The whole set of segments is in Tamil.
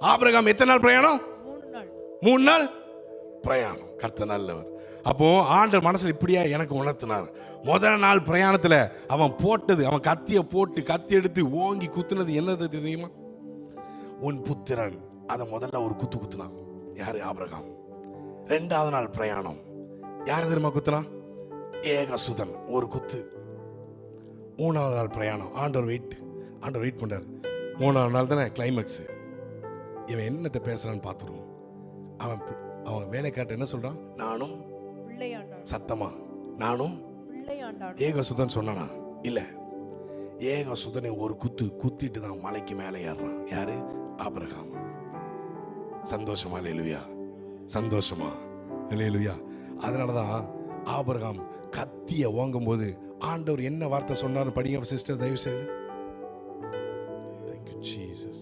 ஆபிரகாம் எத்தனை நாள் பிரயாணம்? 3 நாள். 3 நாள் பிரயாணம். கர்த்தர் நல்லவர். அப்போ ஆண்டவர் மனசுல இப்படியா எனக்கு உணர்த்தினார். முதல் நாள் பிரயாணத்துல அவன் போட்டது, அவன் கத்திய போட்டு கத்தி எடுத்து ஓங்கி குத்துனது என்னது தெரியுமா? உன் புத்திரன். அதை முதல்ல ஒரு குத்து குத்துனான். யாரு? ஆபிரகாம். 2வது நாள் பிரயாணம் யாரு தெரியுமா குத்துனான்? ஏகசுதன். ஒரு குத்து. 3வது நாள் பிரயாணம் ஆண்டவர் வெயிட் பண்றாரு. 3வது நாள் தானே கிளைமேக்ஸ். இவன் என்னத்தை பேசுறான்னு பார்த்துருவோம். அவன் வேலைக்காரன் என்ன சொல்றான்? நானும் சத்தமா நானும் ஏகசுதன் சொன்னானா? இல்ல, ஏகசுதனை ஒரு குத்திட்டு தான் மலைக்கு மேலே ஏறான். யாரு? ஆபிரகாம். சந்தோஷமா? அல்லேலூயா. சந்தோஷமா? அல்லேலூயா. அதனாலதான் ஆபிரகாம் கத்திய ஓங்கும் போது ஆண்டவர் என்ன வார்த்தை சொன்னார் படிங்க சிஸ்டர், தயவு செய்து. Thank you Jesus.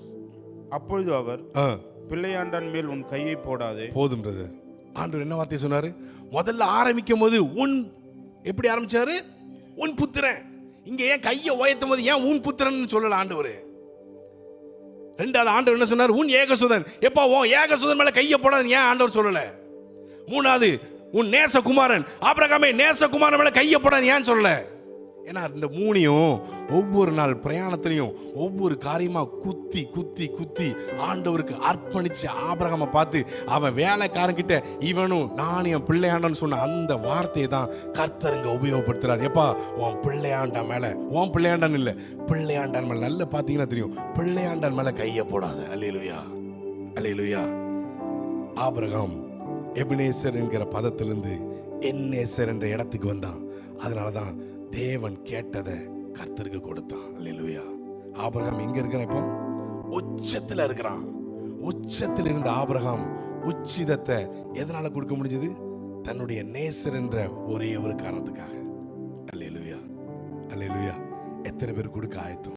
அப்பொழுது அவர், பிள்ளையாண்டான் மேல் உன் கையை போடாதே. போதும் பிரதர். ஆண்டவர் என்ன வார்த்தை சொன்னாரு? முதல்ல ஆரம்பிக்கும் போது எப்படி ஆரம்பிச்சாரு? உன் புத்திரன். இங்க ஏன் கையை உயர்த்தும் போது ஏன் உன் புத்திரன் சொல்லல ஆண்டவர்? 2வது ஆண்டவர் என்ன சொன்னார்? உன் ஏகசுதன். எப்போ உன் ஏகசுதன் மேல கையை போடாதுன்னு ஏன் ஆண்டவர் சொல்லல? 3வது உன் நேசகுமாரன். ஆபிரகாமே நேசகுமாரன் மேல கையை போடாதுன்னு ஏன் சொல்லல? ஏன்னா இந்த 3யும் ஒவ்வொரு நாள் பிரயாணத்திலையும் ஒவ்வொரு காரியமா குத்தி குத்தி குத்தி ஆண்டவருக்கு அர்ப்பணிச்சு ஆபிரகாமை பார்த்து அவன் வேலைக்காரங்கிட்ட இவனும் நான் என் பிள்ளையாண்டான்னு சொன்ன அந்த வார்த்தையை தான் கர்த்தருங்க உபயோகப்படுத்துறாரு. எப்பா உன் பிள்ளையாண்டான் மேல, உன் பிள்ளையாண்டான் இல்லை, பிள்ளையாண்டான் மேல நல்லா பார்த்தீங்கன்னா தெரியும், பிள்ளையாண்டான் மேல கையை போடாத. அல்லேலூயா, அல்லேலூயா. ஆபிரகாம் எபினேசர் என்கிற பதத்திலிருந்து என்னேசர் என்ற இடத்துக்கு வந்தான். அதனாலதான் தேவன் கேட்டதை கர்த்தருக்கு கொடுத்தான். அல்லேலூயா. ஆபிரகாம் எங்க இருக்கிறான்? இப்போ உச்சத்துல இருக்கிறான். உச்சத்தில் இருந்த ஆபிரகாம் உச்சிதத்தை எதனால கொடுக்க முடிஞ்சது? தன்னுடைய நேசர் என்ற ஒரே ஒரு காரணத்துக்காக. அல்லேலூயா, அல்லேலூயா. எத்தனை பேர் கொடுக்க ஆயத்தம்?